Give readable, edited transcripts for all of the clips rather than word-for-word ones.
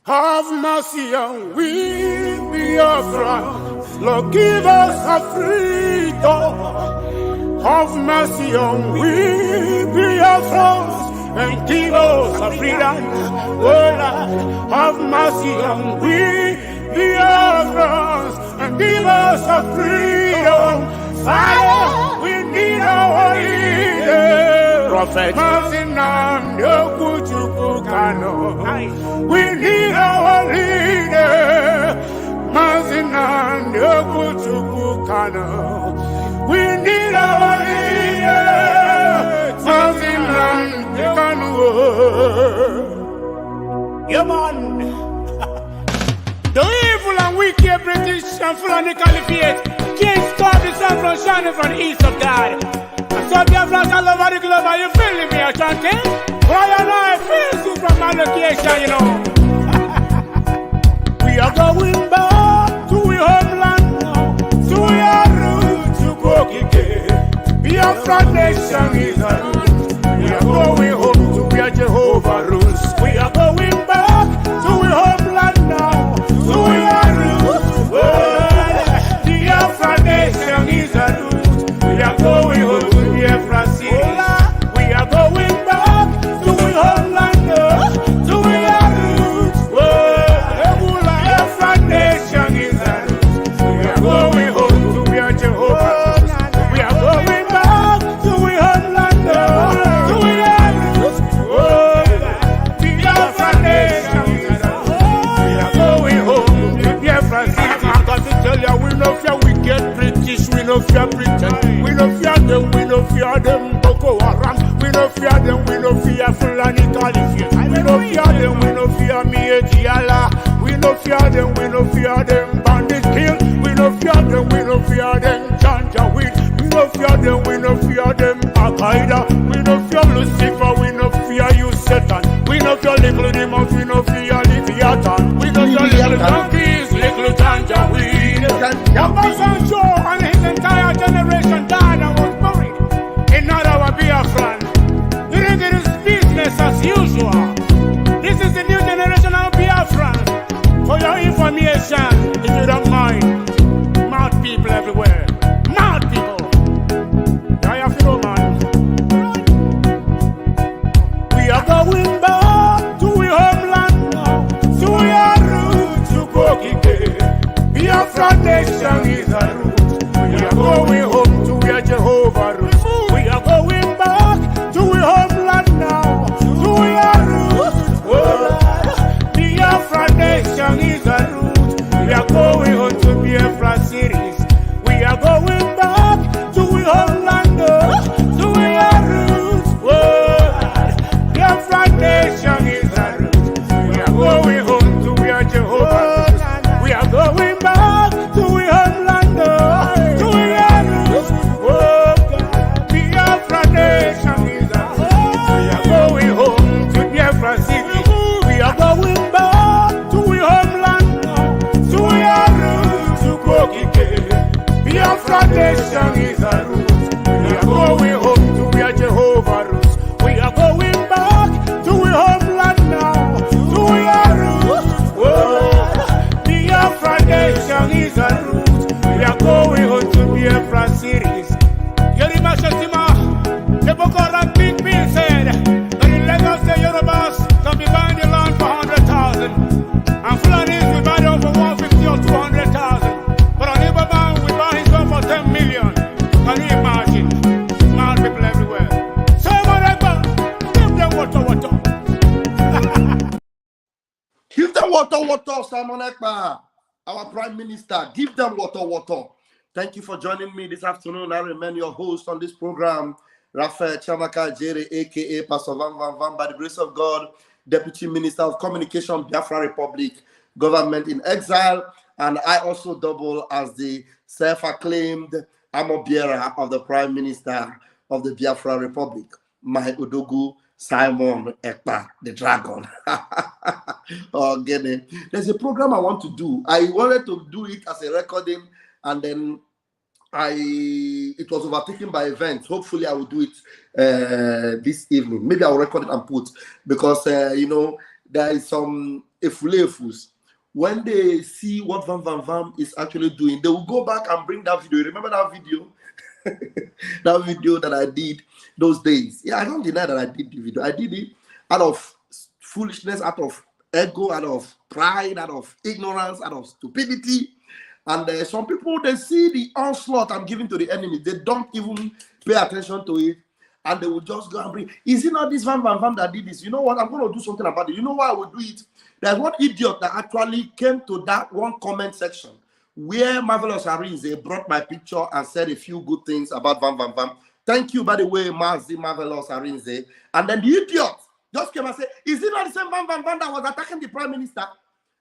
Have mercy on we, Biafra. Lord, give us a freedom. Have mercy on we, Biafra, and give us a freedom. Oh Lord, have mercy on we, Biafra, and give us a freedom. Father, we need our leader. Prophet, we need our leader. We need our leader. Yeah, man. The evil and wicked British and Fulani Caliphate can't stop the sun from shining from the east of God. I saw Biafra all over the globe. Are you feeling me, Ashanti? Why and I feel you from my location, you know. We are going back to our homeland now, to our roots, to Kokike. Biafra nation is a root. We are going home to where Jehovah rules. We are going back to our homeland now, to our roots. Biafra nation is a root. We are going home to Biafra city. We are going back to our homeland now, to our roots. Biafra nation is a root. We are going home to where Jehovah rules. We are going back to our homeland now, to our roots. Biafra nation is a root. We are going home to Biafra city. I got to tell you, we no fear wicked British, we no fear Britain, we no fear them, Boko Haram, we no fear them, we no fear Fulani Caliphate, we no fear them, we no fear Mietiala, we no fear them, bandit kill, we no fear them, Janjaweed, we no fear them, Al-Qaeda, we no fear Lucifer, we no fear you Satan, we no fear little demons, we no fear Leviathan, we no fear little donkeys, little Janjaweed. Yabasancho and his entire generation died and was buried in our Biafran. You think it is business as usual. This is the new generation of Biafran. For your information, if you don't mind, mad people everywhere. Mad people. I have to know, man. We are going back to our homeland now, to our roots, to Kokike. Biafra nation is a root. We are going home to where Jehovah rules. We are going back to our homeland now, to our roots. Biafra nation is a root. We are going home to Biafra cities. We are going back to our homeland now, to our roots. Biafra nation is a root. We are going home to where Jehovah rules. We are going back to our homeland, to our roots. Biafra nation is a root. We are going home to Biafra city. We are going back to our homeland, to our roots, to Kokike. Biafra nation is a root. We are going home to where Jehovah rules. We are going back to our homeland now, to our roots. Biafra nation is a root. We are going home to Biafra cities. Yerima Shetima, the Boko Haram big bill said that in Lagos the Yorubas can be buying the land for 100,000 and Fulanis we buy them for 150 or 200,000. But on Ibaban we buy his one for 10 million. Can you imagine? Mad people everywhere. So give them water. Give them water, Simon Ekpa, our Prime Minister. Give them water. Thank you for joining me this afternoon. I remain your host on this program, Raphael Chamaka Jere, aka Pastor Van Van Van, by the grace of God, Deputy Minister of Communication, Biafra Republic, Government in Exile, and I also double as the self-acclaimed armor-bearer of the Prime Minister of the Biafra Republic, my Udogu Simon Ekpa, the Dragon. Oh, get it. There's a program I want to do. I wanted to do it as a recording, and then it was overtaken by events. Hopefully, I will do it this evening. Maybe I'll record it and put, because there is some efulefus. When they see what Van Van Van is actually doing, they will go back and bring that video. You remember that video? That video that I did those days. Yeah, I don't deny that I did the video. I did it out of foolishness, out of ego, out of pride, out of ignorance, out of stupidity. And some people, they see the onslaught I'm giving to the enemy. They don't even pay attention to it. And they will just go and bring, is it not this Van Van Van that did this? You know what? I'm going to do something about it. You know why I will do it? There's one idiot that actually came to that one comment section where Marvelous Arinze brought my picture and said a few good things about Van Van Van. Thank you, by the way, Marvelous Arinze. And then the idiot just came and said, is it not the same Van Van Van that was attacking the Prime Minister?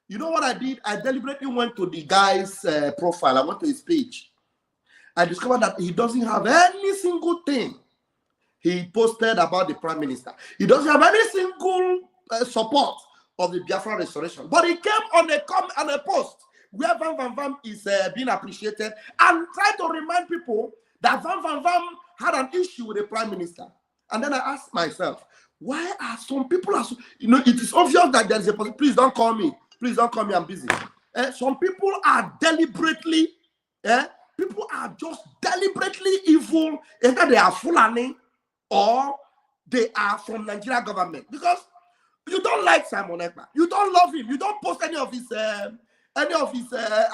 You know what I did? I deliberately went to the guy's profile. I went to his page. I discovered that he doesn't have any single thing he posted about the Prime Minister. He doesn't have any single support of the Biafra restoration. But he came on a post where Van Van Van is being appreciated and tried to remind people that Van Van Van had an issue with the Prime Minister. And then I asked myself, why are some people, it is obvious that there is a possibility. Please don't call me. Please don't call me. I'm busy. Some people are deliberately, people are just deliberately evil. Either they are Fulani or they are from Nigeria government. Because you don't like Simon Ekpa. You don't love him. You don't post any of his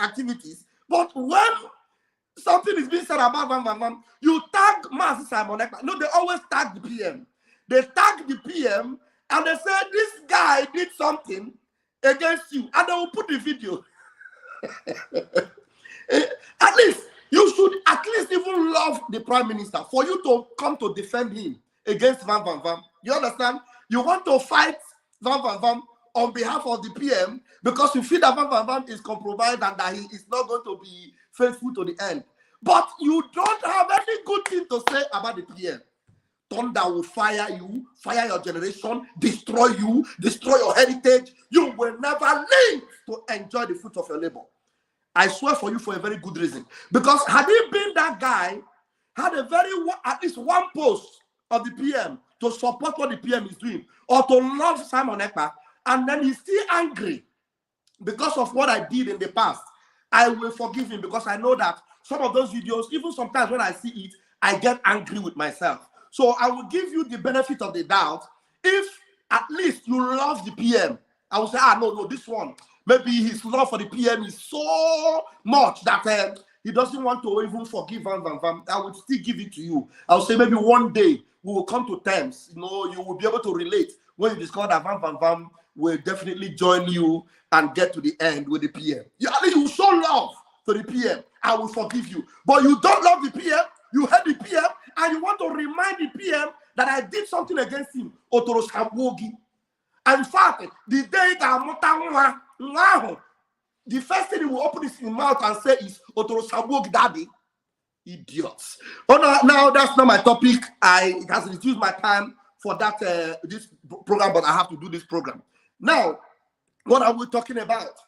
activities. But when something is being said about Van Van Van, you tag Master Simon Ekpa. No, they always tag the PM. They tag the PM and they say this guy did something against you, and they will put the video. At least you should at least even love the Prime Minister for you to come to defend him against Van Van Van. You understand? You want to fight Van Van Van on behalf of the PM because you feel that Van Van Van is compromised and that he is not going to be faithful to the end. But you don't have any good thing to say about the PM. Thunder will fire you, fire your generation, destroy you, destroy your heritage. You will never live to enjoy the fruit of your labor. I swear for you for a very good reason. Because had he been that guy, had at least one post of the PM to support what the PM is doing, or to love Simon Ekpa, and then he's still angry because of what I did in the past, I will forgive him because I know that some of those videos, even sometimes when I see it, I get angry with myself. So I will give you the benefit of the doubt. If at least you love the PM, I will say, no, this one, maybe his love for the PM is so much that he doesn't want to even forgive Van Van Van. I would still give it to you. I will say maybe one day we will come to terms. You will be able to relate when you discover that Van Van Van will definitely join you and get to the end with the PM. At least you show love to the PM. I will forgive you. But you don't love the PM, you hate the PM, and you want to remind the PM that I did something against him. Otoro Shamwogi. And in fact, the day that the first thing he will open his mouth and say is Otoro Shamwogi daddy. Idiots. Oh no, now that's not my topic. It has reduced my time for that this program, but I have to do this program. Now, what are we talking about?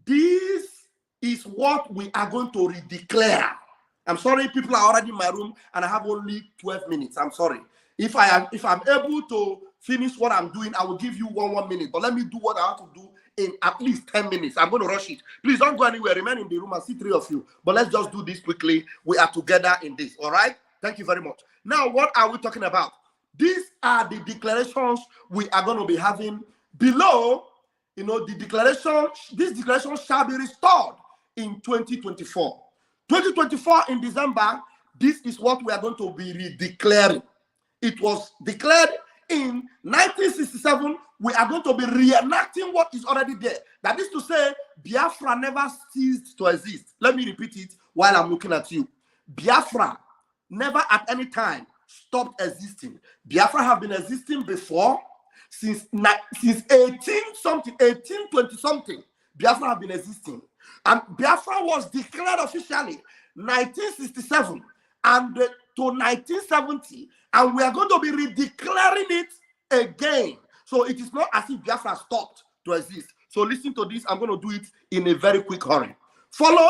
This is what we are going to redeclare. I'm sorry, people are already in my room and I have only 12 minutes. I'm sorry. If I'm able to finish what I'm doing, I will give you one minute. But let me do what I have to do in at least 10 minutes. I'm going to rush it. Please don't go anywhere. Remain in the room. I see 3 of you. But let's just do this quickly. We are together in this. All right? Thank you very much. Now, what are we talking about? These are the declarations we are going to be having below. The declaration. This declaration shall be restored in 2024. 2024 in December, this is what we are going to be redeclaring. It was declared in 1967. We are going to be reenacting what is already there. That is to say, Biafra never ceased to exist. Let me repeat it while I'm looking at you. Biafra never at any time stopped existing. Biafra have been existing before, since 1820-something. Biafra have been existing. And Biafra was declared officially 1967 and to 1970. And we are going to be redeclaring it again. So it is not as if Biafra stopped to exist. So listen to this. I'm going to do it in a very quick hurry. Fellow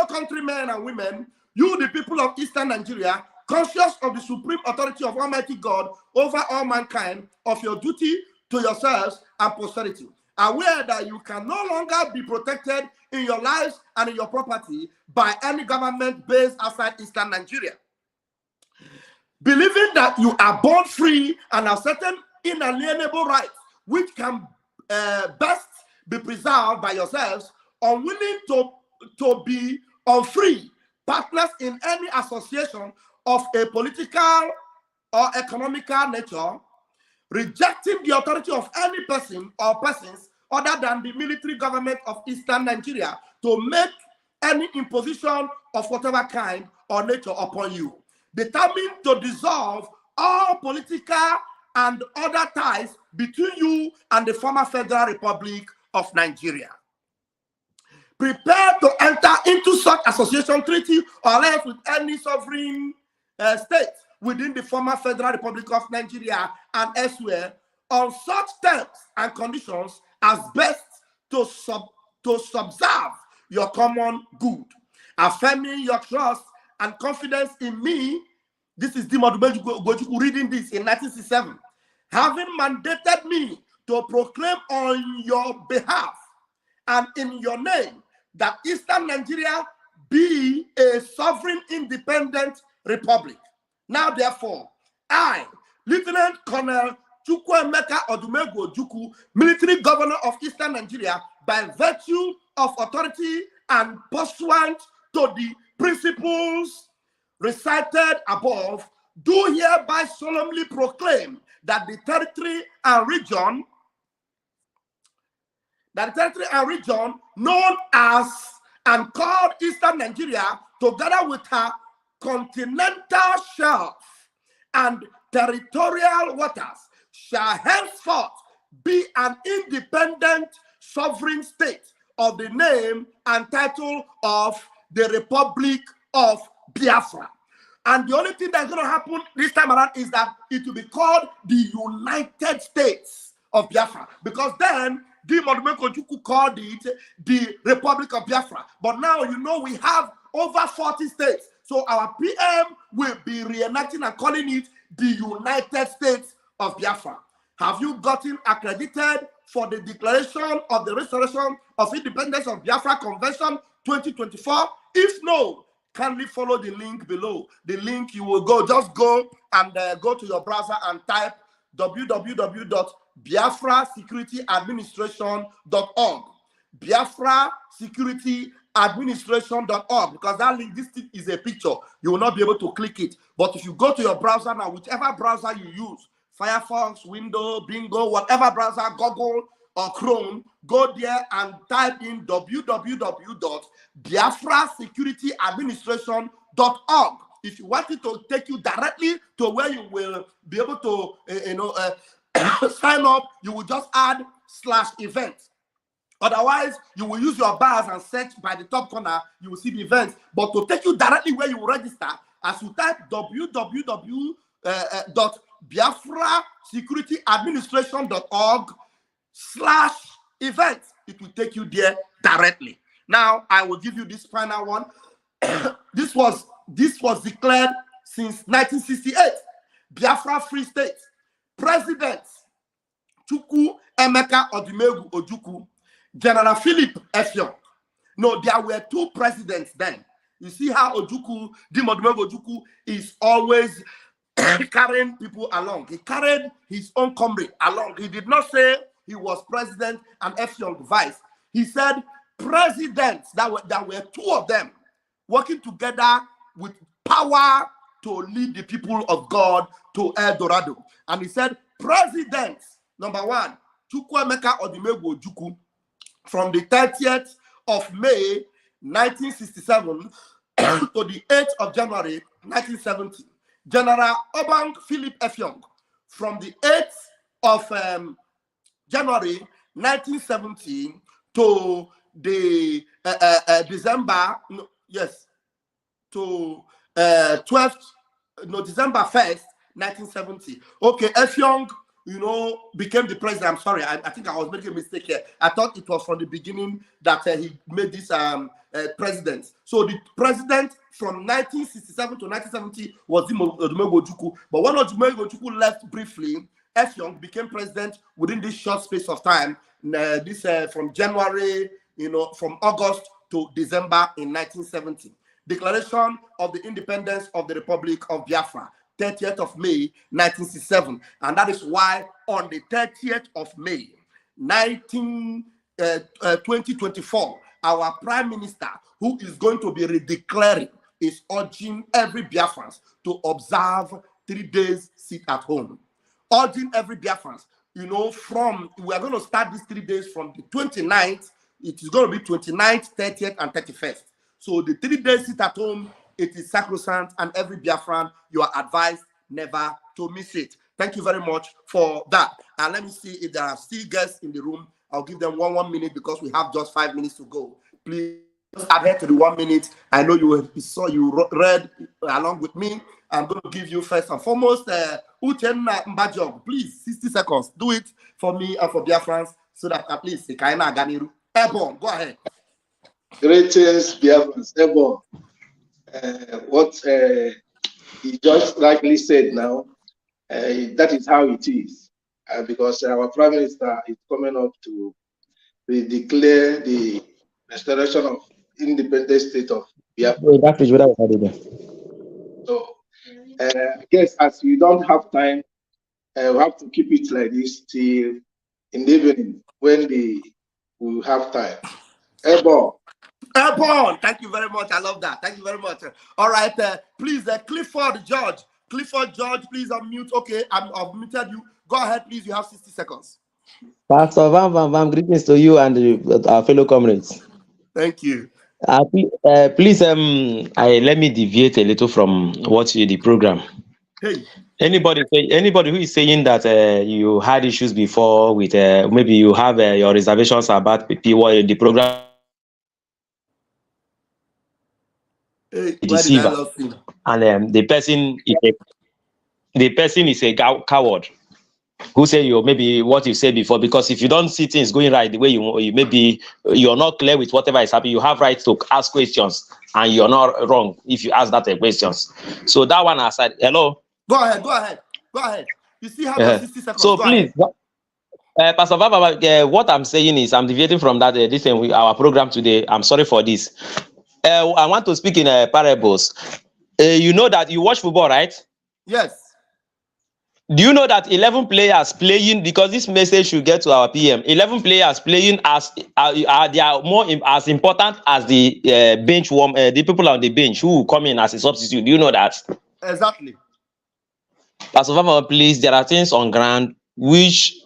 countrymen and women, you the people of Eastern Nigeria, conscious of the supreme authority of Almighty God over all mankind, of your duty to yourselves and posterity, aware that you can no longer be protected in your lives and in your property by any government based outside Eastern Nigeria. Believing that you are born free and have certain inalienable rights which can best be preserved by yourselves, unwilling to be unfree partners in any association of a political or economical nature, rejecting the authority of any person or persons other than the military government of Eastern Nigeria to make any imposition of whatever kind or nature upon you, determined to dissolve all political and other ties between you and the former Federal Republic of Nigeria. Prepare to enter into such association, treaty, or alliance with any sovereign state within the former Federal Republic of Nigeria and elsewhere on such terms and conditions as best to subserve your common good, affirming your trust and confidence in me. This is Dima Gojuku reading this in 1967, having mandated me to proclaim on your behalf and in your name that Eastern Nigeria be a sovereign independent republic. Now, therefore, I, Lieutenant Colonel Chukwuemeka Odumegwu Ojukwu, military governor of Eastern Nigeria, by virtue of authority and pursuant to the principles recited above, do hereby solemnly proclaim that the territory and region known as and called Eastern Nigeria, together with her continental shelf and territorial waters, shall henceforth be an independent sovereign state of the name and title of the Republic of Biafra. And the only thing that's going to happen this time around is that it will be called the United States of Biafra, because then Ojukwu called it the Republic of Biafra. But now, you know, we have over 40 states. So our PM will be reenacting and calling it the United States of Biafra. Have you gotten accredited for the Declaration of the Restoration of Independence of Biafra Convention 2024? If no, kindly follow the link below. The link you will go, just go and go to your browser and type www.biafrasecurityadministration.org. Biafrasecurityadministration.org, because that link, this thing is a picture. You will not be able to click it. But if you go to your browser now, whichever browser you use, Firefox, Windows, Bingo, whatever browser, Google or Chrome, go there and type in www.biafrasecurityadministration.org. If you want it to take you directly to where you will be able to sign up, you will just add /events. Otherwise, you will use your bars and search by the top corner, you will see the events. But to take you directly where you will register, as you type www.biafrasecurityadministration.org/events, it will take you there directly. Now, I will give you this final one. This was declared since 1968. Biafra Free State. President Chukwuemeka Odumegwu Ojukwu, General Philip Effiong. No, there were two presidents then. You see how Ojukwu, Odumegwu Ojukwu, is always carrying people along. He carried his own comrade along. He did not say he was president and Effiong vice. He said presidents, there were two of them working together with power to lead the people of God to El Dorado. And he said presidents, number one, Chukwuemeka Odumegwu Ojukwu, from the 30th of May 1967 to the 8th of January 1970. General Obang Philip Effiong, from the 8th of January 1970 to the December 1st, 1970. Okay, Effiong, became the president. I'm sorry, I think I was making a mistake here. I thought it was from the beginning that he made this president. So the president from 1967 to 1970 was Odumegwu Ojukwu. But when Odumegwu Ojukwu left briefly, Effiong became president within this short space of time, from January, from August to December in 1970. Declaration of the Independence of the Republic of Biafra, 30th of May, 1967. And that is why on the 30th of May, 2024, our Prime Minister, who is going to be redeclaring, is urging every Biafran to observe 3 days sit at home. Urging every Biafran, we are going to start these 3 days from the 29th. It is going to be 29th, 30th, and 31st. So the 3 days sit at home, it is sacrosanct, and every Biafran, you are advised never to miss it. Thank you very much for that. And let me see if there are still guests in the room. I'll give them one minute because we have just 5 minutes to go. Please adhere to the 1 minute. I know you read along with me. I'm going to give you first and foremost, Uchenna Mbajog. Please, 60 seconds. Do it for me and for Biafrans so that at least Kaina Ganiru. Ebon, go ahead. Greetings, Biafrans. Ebon. What he just rightly said now, that is how it is. Because our Prime Minister is coming up to declare the restoration of independent state of Biafra. So, I guess as we don't have time, we have to keep it like this till in the evening when we will have time. Ebon. Thank you very much. I love that. Thank you very much. All right, please, Clifford George. Clifford George, please unmute. Okay, I've muted you. Go ahead, please. You have 60 seconds. Pastor Vam, greetings to you and our fellow comrades. Thank you. Please, let me deviate a little from the program. Hey. Anybody who is saying that you had issues before with maybe you have your reservations about the program. Deceiver, and the person is a coward who say maybe what you said before, because if you don't see things going right the way you maybe you're not clear with whatever is happening, you have right to ask questions and you're not wrong if you ask that questions. So that one aside, hello. Go ahead. You still have 60 seconds. So please, Pastor Baba, what I'm saying is I'm deviating from that this thing with our program today. I'm sorry for this. I want to speak in parables. You know that you watch football, right? Yes. Do you know that 11 players playing, because this message should get to our PM, 11 players playing as they are more as important as the bench the people on the bench who will come in as a substitute. Do you know that? Exactly. Pastor Vava, please, there are things on ground which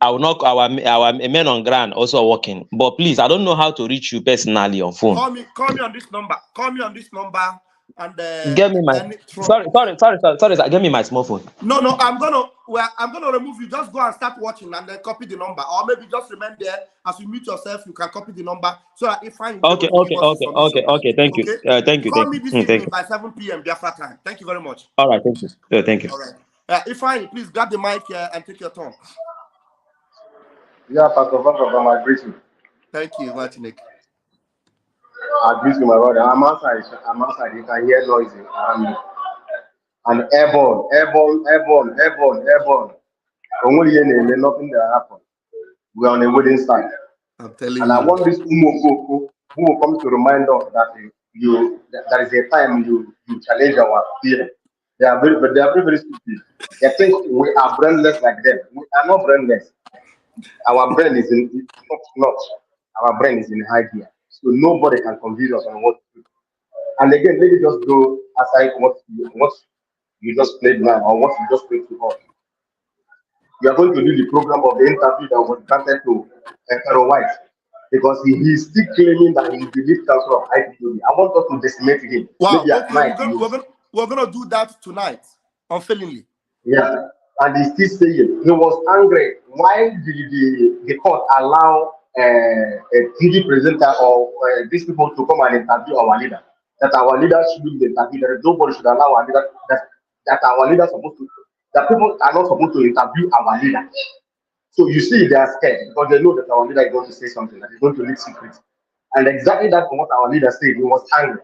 I will not, our men on ground also are working. But please, I don't know how to reach you personally on phone. Call me on this number. And get me my sorry, get me my small phone. No, I'm gonna remove you. Just go and start watching and then copy the number, or maybe just remain there as you mute yourself. You can copy the number so that if I okay, thank you. Thank you. Call me this evening by 7 p.m. Biafra time. Thank you very much. All right, thank you. Thank you. All right. If I please grab the mic and take your turn. Yeah, Pastor Vava, I greet you. Thank you, Martinik. I greet you, my brother. I'm outside. You can hear noisy. And airborne. Only nothing that happened. We're on a wedding site. I'm telling you. And I want this Umokoko who will come to remind us that there is a time you challenge our fear. They are very stupid. They think we are brainless like them. We are not brainless. Our brain is not. Our brain is in high gear. So nobody can convince us on what to do. And again, let me just go aside what you just played now, or what you just played to us. We are going to do the program of the interview that was granted to Pharaoh White, because he is still claiming that he is the lead counsel of IPOB. I want us to decimate him. Wow, okay, we're gonna do that tonight, unfailingly. Yeah, and he's still saying he was angry. Why did the court allow a TV presenter or these people to come and interview our leader? That our leader should be the interview. That nobody should allow our leader. That our leader supposed to. That people are not supposed to interview our leader. So you see, they are scared because they know that our leader is going to say something, that is going to leak secrets. And exactly that's what our leader said. He was angry.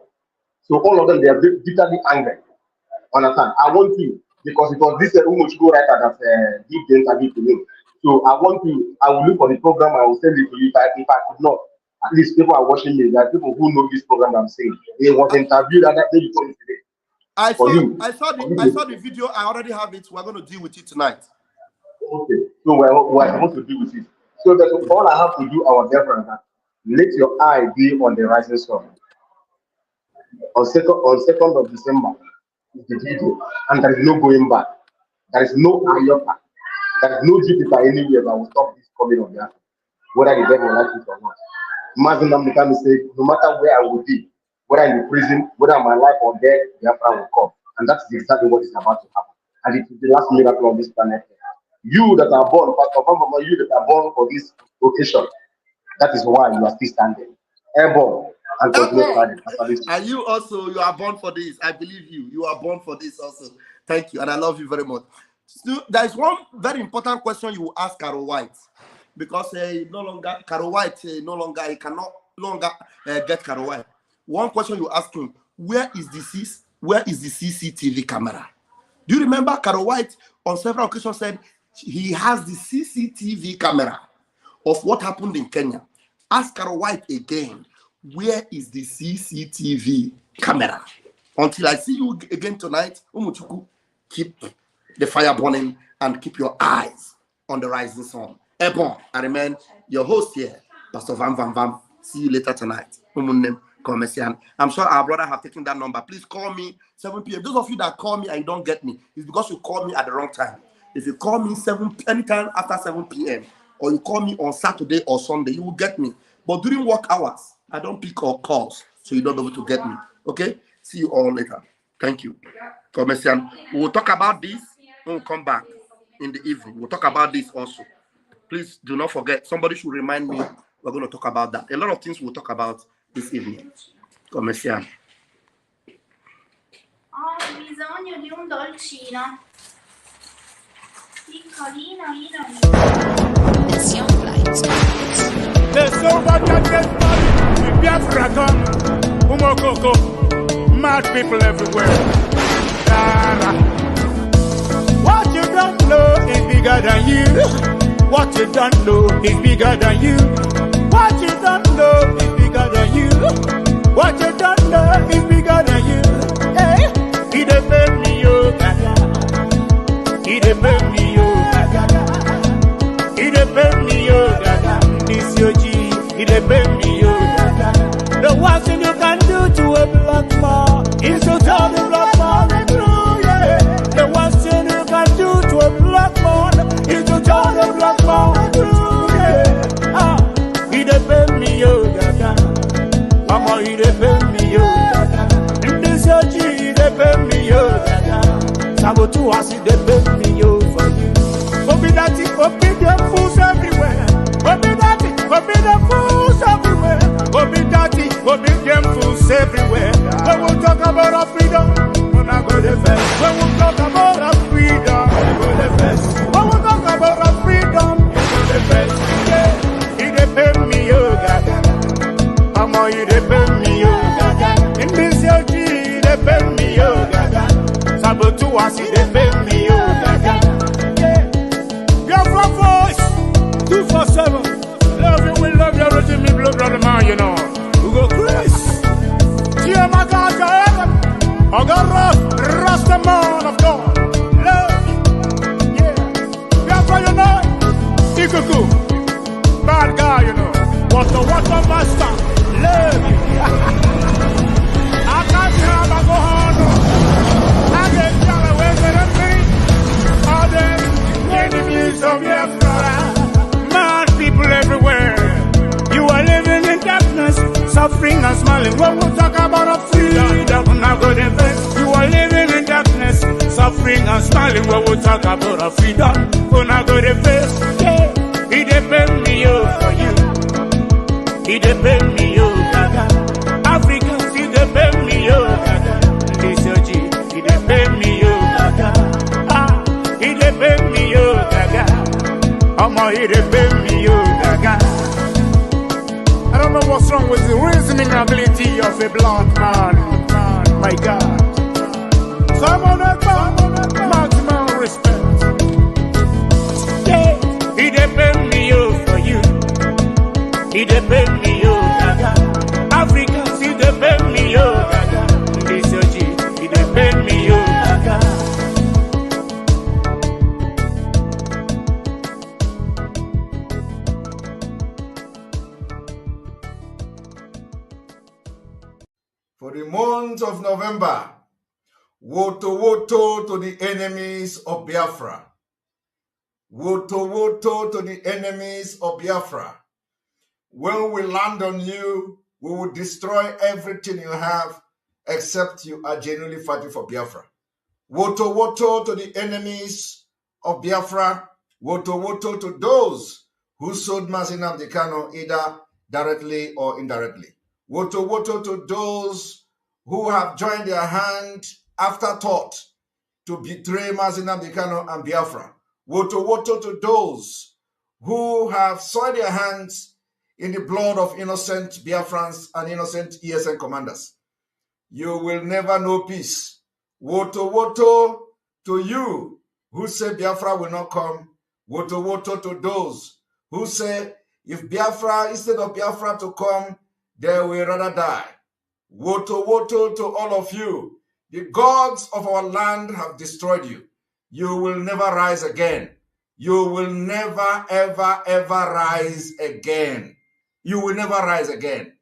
So all of them, they are bitterly angry. Understand? I want you, because it was this Umuchukwu writer that did the interview to me. So I will look for the program, I will send it to you. If I could not, at least people are watching me. There are people who know this program I'm saying. He was interviewed that day before today. I saw the video. I already have it. We're going to deal with it tonight. Okay. So we're supposed to deal with it. So that's all I have to do, our dear let your eye be on the rising sun. On 2nd of December is the video, and there is no going back. There is no iota. There is no Jupiter anywhere that will stop this coming of that, whether the devil likes it or not. Imagine them become to say, no matter where I will be, whether in the prison, whether I'm alive or dead, Biafra will come. And that's exactly what is about to happen. And it is the last miracle on this planet. You that are born, Pastor Mama, you that are born for this occasion, that is why you are still standing. Airborne and continue standing. And you also, you are born for this. I believe you. You are born for this also. Thank you. And I love you very much. So, there is one very important question you will ask Carol White. Because no longer, Carol White, he cannot longer get Carol White. One question you ask him, where is the CCTV camera? Do you remember Carol White on several occasions said he has the CCTV camera of what happened in Kenya? Ask Carol White again, where is the CCTV camera? Until I see you again tonight, Umuchuku, keep the fire burning and keep your eyes on the rising sun. Ebon, I remain your host here, Pastor Vam Vam Vam. See you later tonight. I'm sure our brother have taken that number. Please call me 7 p.m. Those of you that call me and you don't get me, it's because you call me at the wrong time. If you call me anytime after 7 p.m. or you call me on Saturday or Sunday, you will get me. But during work hours, I don't pick up calls, so you don't be able to get me. Okay? See you all later. Thank you. Commercial. We will talk about this when we come back in the evening. We'll talk about this also. Please do not forget. Somebody should remind me. We're going to talk about that. A lot of things we'll talk about this evening. Commercial. Ho bisogno di un dolcino. Piccolino, There's so much that gets money. With Biafra come. Umokoko. Mad people everywhere. What you don't know is bigger than you. What you don't know is bigger than you. What you don't know is bigger than you. What you don't know is bigger than you. Hey, he defend me, yo, gaga. He defend me, yo, gaga. He defend me, yo, gaga. This your G, he defend me, yo, gaga. The worst thing you can do to a black man is to tell the black man the truth, yeah. The worst thing you can do to a black man is to tell the black man the truth, yeah. He defend me, yo, gaga. Mama, he defend me, yo, gaga. In this your G, he defend me, yo, gaga. Sabotu has he defend me, yo, for you. Obi them fools everywhere. Obi them fools everywhere. Obi them fools everywhere. When we talk about our freedom, we're not going to fast. When we talk about our freedom, we're going to fast. When we talk about our freedom, we're going to fast. Yeah, he defend me, yo, gaga. Mama, he defend me, yo, gaga. In this your G, he defend me, yo, gaga. Sabotu has he defend me, yo, gaga. Biafra voice 247. Love you, we love you, Roger, me blood, brother man, you know. We go Chris. Tia Makaka, Ogara, Rasta man of God. Love you. Yeah. Biafra, you know. Ikuku. Bad guy, you know. What the master. Love you. I can't have a go on. I get y'all away with me. All them enemies of Biafra. Mad people everywhere. You are living in darkness, suffering and smiling. When we talk about a freedom, we're not going to invest. You are living in darkness, suffering and smiling. When we talk about a freedom, we're not going to invest. Yeah, he defend me, yo, for you. He defend me, yo, gaga. Africans, he defend me, yo, gaga. This your G, he defend me, yo, gaga. Ah, he defend me, yo, gaga. I'ma he defend me, yo, gaga. I don't know what's wrong with the reasoning ability of a black man. My God. Someone maximum respect. Yeah, he they pay me, yo, gaga. Africans, see, they pay me, yo, gaga. This your G, they pay me, yo, gaga. For the month of November, woto woto to the enemies of Biafra. Woto woto to the enemies of Biafra. When we land on you, we will destroy everything you have except you are genuinely fighting for Biafra. Woto woto to the enemies of Biafra. Woto woto to those who sold Mazi Nnamdi Kanu either directly or indirectly. Woto woto to those who have joined their hand afterthought to betray Mazi Nnamdi Kanu and Biafra. Woto woto to those who have soiled their hands in the blood of innocent Biafrans and innocent ESN commanders. You will never know peace. Woto woto to you who say Biafra will not come. Woto woto to those who say if Biafra, instead of Biafra to come, they will rather die. Woto woto to all of you. The gods of our land have destroyed you. You will never rise again. You will never, ever, ever rise again. You will never rise again.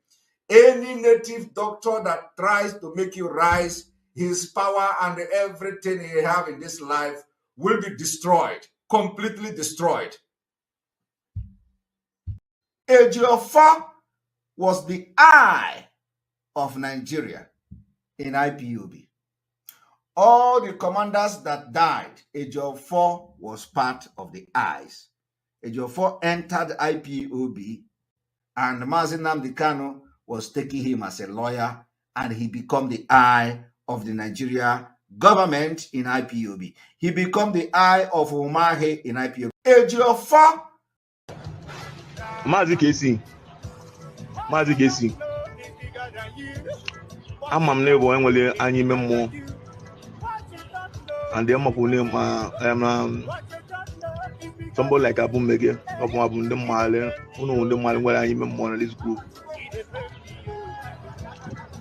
Any native doctor that tries to make you rise, his power and everything he have in this life will be destroyed, completely destroyed. Ejiofor was the eye of Nigeria in IPOB. All the commanders that died, Ejiofor was part of the eyes. Ejiofor entered IPOB and Mazi Nnamdi Kanu was taking him as a lawyer and he became the eye of the Nigeria government in IPOB. He became the eye of Umahi in IPOB. Ejiofor. Mazi Kesi. I'm never enwele any memo. And the Amapu name somebody like Abu Mege, Abu the Male, who know the Male where I am on this group.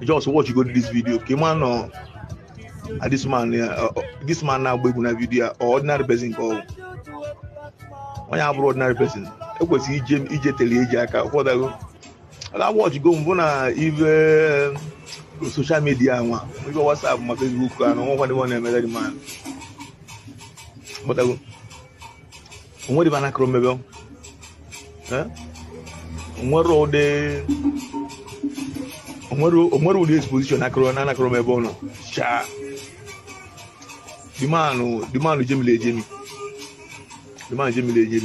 Just watch you go to this video. Came on this man now going video or ordinary person call. When you have ordinary person, it was EJ Telejaka. What I watch you go even social media, we go WhatsApp, my Facebook, and all one man. But I what if I not come maybe? What road the this position? I come na come maybe no. Cha. The man Jimmy.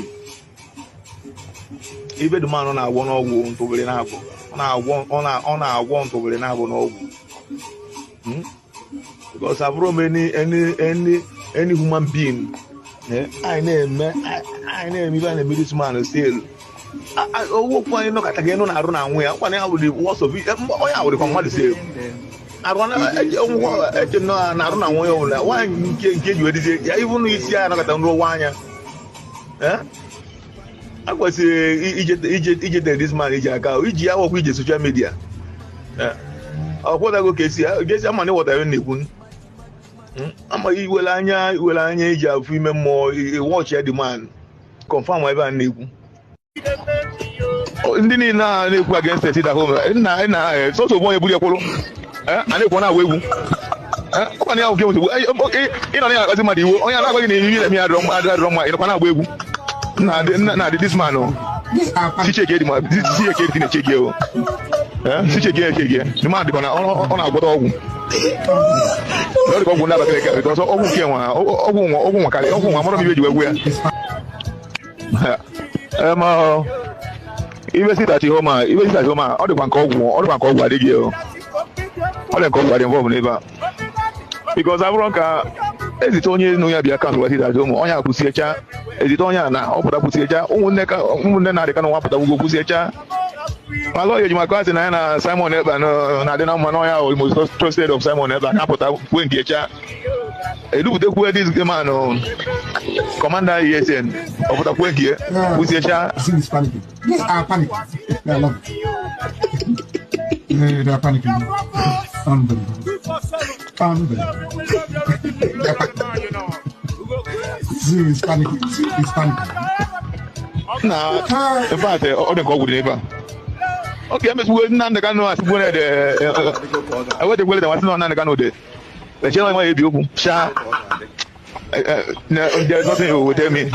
Even the man on our one or one to be on our one to be no. Because I've run any human being. I name even a middleman still. I walk one look at again on our run away. One hour the worst of it. I would come to say. I run away. One can get you a disease. Even if you are not a no one. I was Egypt this man Ijaka work with social media. What I go guess I'm what I need. I'm a ija female more watch the man confirm whatever need. Ndini na neku against it at home. Na so to boy buli akolo. And they wanna wewu. Kwani ya okay. Okay, ina na azima diwo. Onya na kwani ni mi adrom ina kwana wewu. Na this man no. Si cheke di ma. Si cheke di na cheke o. Si cheke. The man di kona on agboto ogun. No go go na ba keke because ogun ke wan ogun kale ogun wan mo mi beji wewu ya. Even sit at home, all the bank of adigi o. All the bank involved never. Because Avronka is only no ya be account what it at home. Onya kusiecha, is onya na oputa kusiecha, umunne na de kan wa puta go kusiecha. My lawyer you my cousin na Simon Eba na de na man onya o most trusted of Simon Eba na puta kwengecha. Edu te ku this man Commander ESN oputa kwengie kusiecha. This is panic. These are panic. Yeah, I love it. They are panicking. Unbelievable. It's panicking. It's panicking. Nah, in fact, all the go with neighbor. Okay, I'm just waiting on the canoe. I went to wait and I was not on the canoe. The channel might be open. There's nothing you will tell me.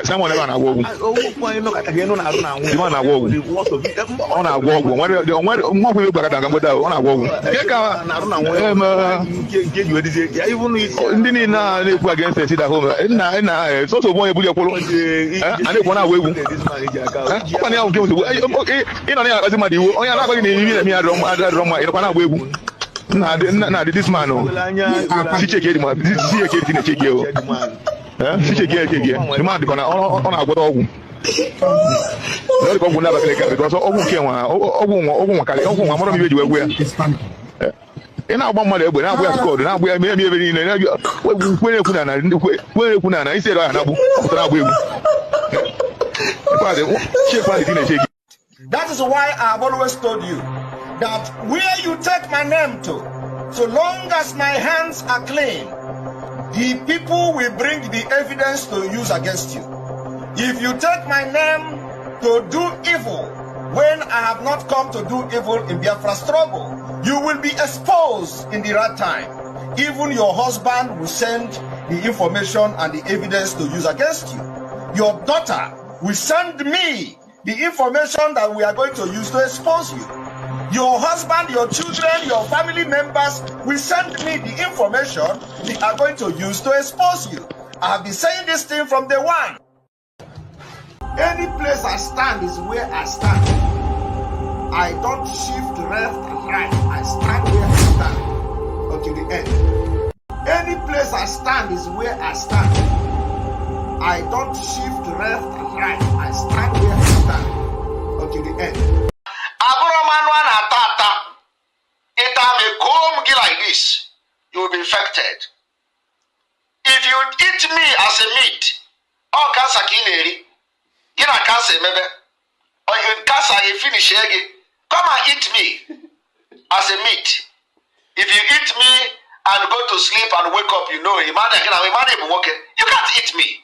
Someone ever na walk. The man na walk. On a walk. One way back and go down. On a walk. Even na against the city home. Na so so boy bulia polo. And they wanna wait. Company am give to. You know na azimadi wo. Oya na go ni mi adrom you wanna wait. Nah, this man, oh, she check it, man. She check it, check it, she check it, the man, on our go. Not go never because all came and our mother, but now we are scored, now we are maybe when I said, that is why I've always told you that where you take my name to, so long as my hands are clean, the people will bring the evidence to use against you. If you take my name to do evil, when I have not come to do evil in Biafra struggle, you will be exposed in the right time. Even your husband will send the information and the evidence to use against you. Your daughter will send me the information that we are going to use to expose you. Your husband, your children, your family members will send me the information they are going to use to expose you. I have been saying this thing from day one. Any place I stand is where I stand. I don't shift left and right. I stand where I stand until the end. Any place I stand is where I stand. I don't shift left and right. I stand where I stand until the end. If I may comb you like this, you will be infected. If you eat me as a meat, or cancer kineri, you know cancer maybe, or you cancer you finish again, come and eat me as a meat. If you eat me and go to sleep and wake up, you know, you can't eat me.